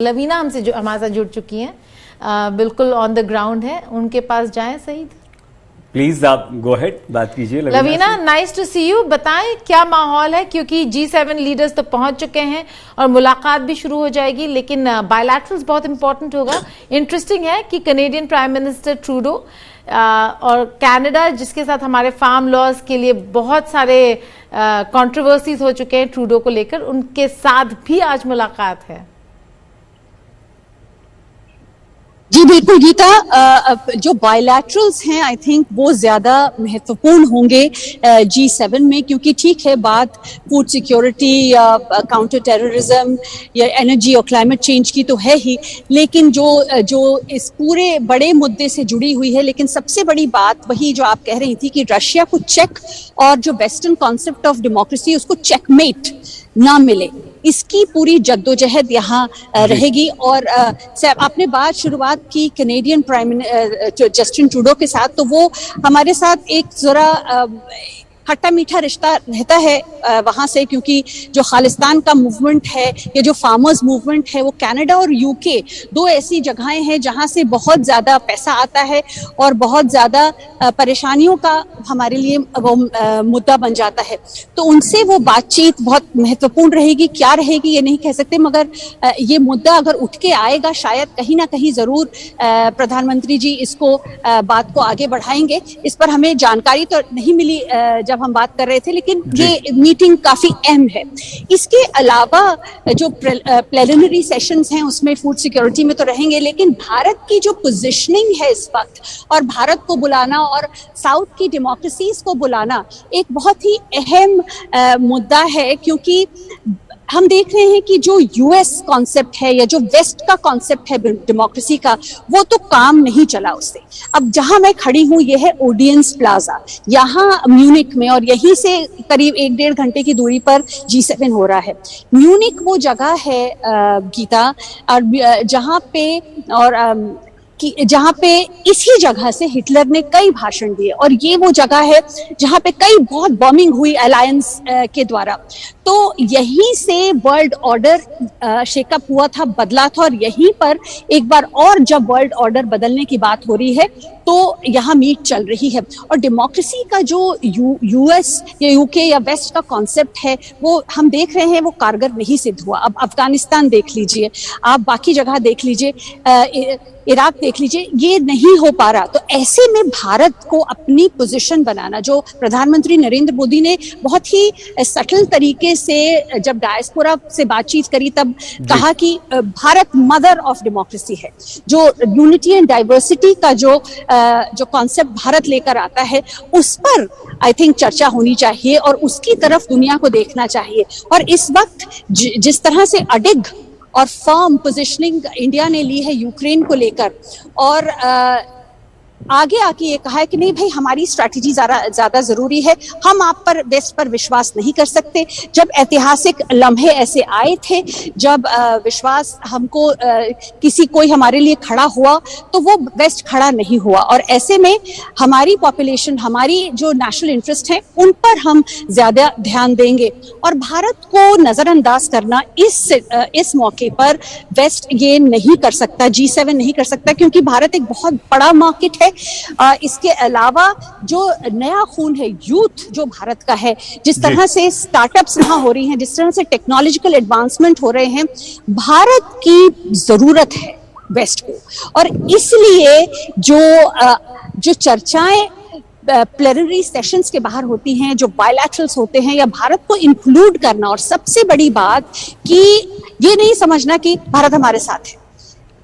लवीना हमसे जो हमारे साथ जुड़ चुकी हैं, बिल्कुल ऑन द ग्राउंड है, उनके पास जाएं। सईद प्लीज आप गो अहेड, बात कीजिए। Lavina, nice to see you. बताएं क्या माहौल है, क्योंकि G7 लीडर्स तो पहुंच चुके हैं और मुलाकात भी शुरू हो जाएगी, लेकिन बायलैटरल्स बहुत इंपॉर्टेंट होगा। इंटरेस्टिंग है कि कनेडियन प्राइम मिनिस्टर ट्रूडो और कनाडा, जिसके साथ हमारे फार्म लॉज के लिए बहुत सारे कंट्रोवर्सीज हो चुके हैं ट्रूडो को लेकर, उनके साथ भी आज मुलाकात है। जी बिल्कुल गीता, जो बायलैटरल्स हैं आई थिंक वो ज्यादा महत्वपूर्ण होंगे G7 में, क्योंकि ठीक है बात फूड सिक्योरिटी या काउंटर टेररिज्म या एनर्जी और क्लाइमेट चेंज की तो है ही, लेकिन जो इस पूरे बड़े मुद्दे से जुड़ी हुई है, लेकिन सबसे बड़ी बात वही जो आप कह रही थी कि रशिया को चेक और जो वेस्टर्न कॉन्सेप्ट ऑफ डेमोक्रेसी उसको चेकमेट ना मिले, इसकी पूरी जद्दोजहद यहाँ रहेगी। और आपने शुरुआत की कनेडियन प्राइम जस्टिन ट्रूडो के साथ, तो वो हमारे साथ एक जरा खट्टा मीठा रिश्ता रहता है वहां से, क्योंकि जो खालिस्तान का मूवमेंट है या जो फार्मर्स मूवमेंट है, वो कनाडा और यूके दो ऐसी जगहें हैं जहां से बहुत ज्यादा पैसा आता है और बहुत ज्यादा परेशानियों का हमारे लिए वो मुद्दा बन जाता है। तो उनसे वो बातचीत बहुत महत्वपूर्ण रहेगी। क्या रहेगी ये नहीं कह सकते, मगर ये मुद्दा अगर उठ के आएगा, शायद कहीं ना कहीं जरूर प्रधानमंत्री जी इसको बात को आगे बढ़ाएंगे। इस पर हमें जानकारी तो नहीं मिली जब हम बात कर रहे थे, लेकिन ये मीटिंग काफी अहम है। इसके अलावा जो प्लेनरी सेशंस हैं उसमें फूड सिक्योरिटी में तो रहेंगे, लेकिन भारत की जो पोजीशनिंग है इस वक्त, और भारत को बुलाना और साउथ की डेमोक्रेसीज को बुलाना एक बहुत ही अहम मुद्दा है, क्योंकि हम देख रहे हैं कि जो यूएस कॉन्सेप्ट है या जो वेस्ट का कॉन्सेप्ट है डेमोक्रेसी का, वो तो काम नहीं चला उससे। अब जहां मैं खड़ी हूं ये है ओडियंस प्लाजा, यहाँ म्यूनिक में, और यहीं से करीब 1-1.5 घंटे की दूरी पर G7 हो रहा है। म्यूनिक वो जगह है गीता, और जहां पे इसी जगह से हिटलर ने कई भाषण दिए, और ये वो जगह है जहां पे कई बहुत बॉम्बिंग हुई अलायंस के द्वारा। तो यहीं से वर्ल्ड ऑर्डर शेकअप हुआ था, बदला था, और यहीं पर एक बार और जब वर्ल्ड ऑर्डर बदलने की बात हो रही है तो यहाँ मीट चल रही है। और डेमोक्रेसी का जो यूएस या यूके या वेस्ट का कॉन्सेप्ट है, वो हम देख रहे हैं वो कारगर नहीं सिद्ध हुआ। अब अफगानिस्तान देख लीजिए, आप बाकी जगह देख लीजिए, इराक देख लीजिए, ये नहीं हो पा रहा। तो ऐसे में भारत को अपनी पोजीशन बनाना, जो प्रधानमंत्री नरेंद्र मोदी ने बहुत ही सटल तरीके से जब डायस्पोरा से बातचीत करी तब कहा कि भारत मदर ऑफ डेमोक्रेसी है। जो यूनिटी एंड डाइवर्सिटी का जो कॉन्सेप्ट भारत लेकर आता है, उस पर आई थिंक चर्चा होनी चाहिए और उसकी तरफ दुनिया को देखना चाहिए। और इस वक्त जिस तरह से अडिग और फर्म पोजीशनिंग इंडिया ने ली है यूक्रेन को लेकर, और आगे आके ये कहा है कि नहीं भाई, हमारी स्ट्रैटेजी ज्यादा जरूरी है, हम आप पर वेस्ट पर विश्वास नहीं कर सकते। जब ऐतिहासिक लम्हे ऐसे आए थे, जब विश्वास हमको कोई हमारे लिए खड़ा हुआ, तो वो वेस्ट खड़ा नहीं हुआ। और ऐसे में हमारी पॉपुलेशन, हमारी जो नेशनल इंटरेस्ट है, उन पर हम ज्यादा ध्यान देंगे। और भारत को नजरअंदाज करना इस मौके पर वेस्ट ये नहीं कर सकता, G7 नहीं कर सकता, क्योंकि भारत एक बहुत बड़ा मार्केट है। इसके अलावा जो नया खून है, यूथ जो भारत का है, जिस तरह से स्टार्टअप्स यहाँ हो रही हैं, जिस तरह से टेक्नोलॉजिकल एडवांसमेंट हो रहे हैं, भारत की जरूरत है वेस्ट को। और इसलिए जो चर्चाएं प्लेनरी सेशंस के बाहर होती हैं, जो बायलैटरल्स होते हैं, या भारत को इंक्लूड करना, और सबसे बड़ी बात कि ये नहीं समझना कि भारत हमारे साथ है,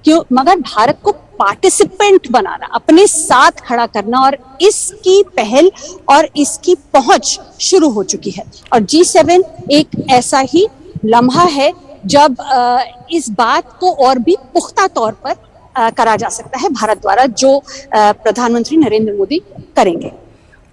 क्यों, मगर भारत को पार्टिसिपेंट बनाना, अपने साथ खड़ा करना, और इसकी पहल और इसकी पहुंच शुरू हो चुकी है। और G7 एक ऐसा ही लम्हा है जब इस बात को और भी पुख्ता तौर पर करा जा सकता है भारत द्वारा, जो प्रधानमंत्री नरेंद्र मोदी करेंगे।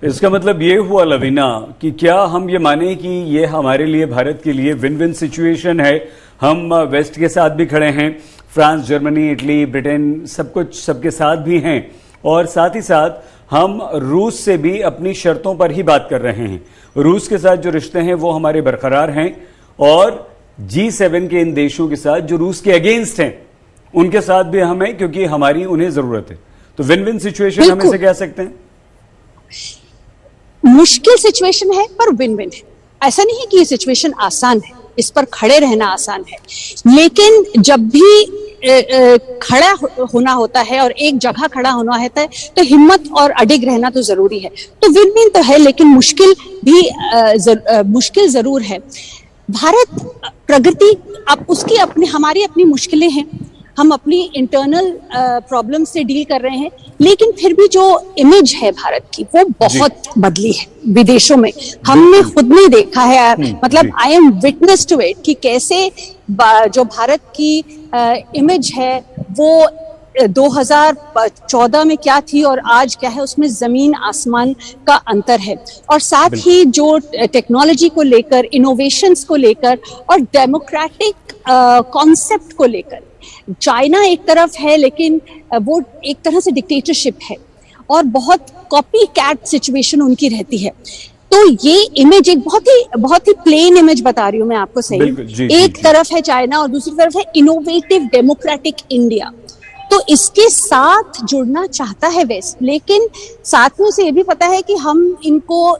इसका मतलब ये हुआ लवीना कि क्या हम ये माने कि ये हमारे लिए, भारत के लिए विन विन सिचुएशन है। हम वेस्ट के साथ भी खड़े हैं, फ्रांस, जर्मनी, इटली, ब्रिटेन, सब कुछ सबके साथ भी हैं, और साथ ही साथ हम रूस से भी अपनी शर्तों पर ही बात कर रहे हैं। रूस के साथ जो रिश्ते हैं वो हमारे बरकरार हैं, और G7 के इन देशों के साथ जो रूस के अगेंस्ट हैं, उनके साथ भी हम हैं, क्योंकि हमारी उन्हें जरूरत है। तो विन विन सिचुएशन हम इसे कह सकते हैं। मुश्किल सिचुएशन है पर विन विन है। ऐसा नहीं है कि ये सिचुएशन आसान है, इस पर खड़े रहना आसान है, लेकिन जब भी खड़ा होना होता है और एक जगह खड़ा होना होता है तो हिम्मत और अडिग रहना तो जरूरी है। तो विन विन तो है, लेकिन मुश्किल भी मुश्किल जरूर है। भारत प्रगति, अब उसकी अपनी हमारी अपनी मुश्किलें हैं, हम अपनी इंटरनल प्रॉब्लम से डील कर रहे हैं, लेकिन फिर भी जो इमेज है भारत की वो बहुत बदली है विदेशों में। हमने खुद ने देखा है, मतलब I am witness to it कि कैसे जो भारत की इमेज है वो 2014 में क्या थी और आज क्या है, उसमें जमीन आसमान का अंतर है। और साथ ही जो टेक्नोलॉजी को लेकर, इनोवेशंस को लेकर और डेमोक्रेटिक कॉन्सेप्ट को लेकर, चाइना एक तरफ है लेकिन वो एक तरह से डिक्टेटरशिप है और बहुत कॉपी कैट सिचुएशन उनकी रहती है। तो ये इमेज एक बहुत ही प्लेन इमेज बता रही हूं मैं आपको, सही। एक तरफ है चाइना और दूसरी तरफ है इनोवेटिव डेमोक्रेटिक इंडिया। तो इसके साथ जुड़ना चाहता है वेस्ट, लेकिन साथ में उसे ये भी पता है कि हम इनको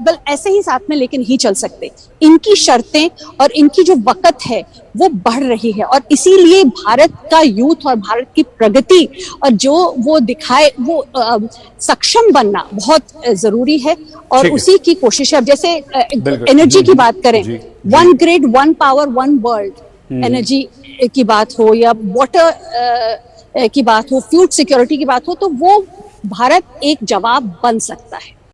बल ऐसे ही साथ में लेकिन ही चल सकते। इनकी शर्तें और इनकी जो वक़्त है वो बढ़ रही है, और इसीलिए भारत का यूथ और भारत की प्रगति और जो वो दिखाए वो सक्षम बनना बहुत जरूरी है, और उसी की कोशिश है। अब जैसे एनर्जी की बात करें, one grid one power one world energy की बात हो या वाटर की बात हो, फूड सिक्योरिटी की बात हो, तो वो भारत एक जवाब बन सकता है।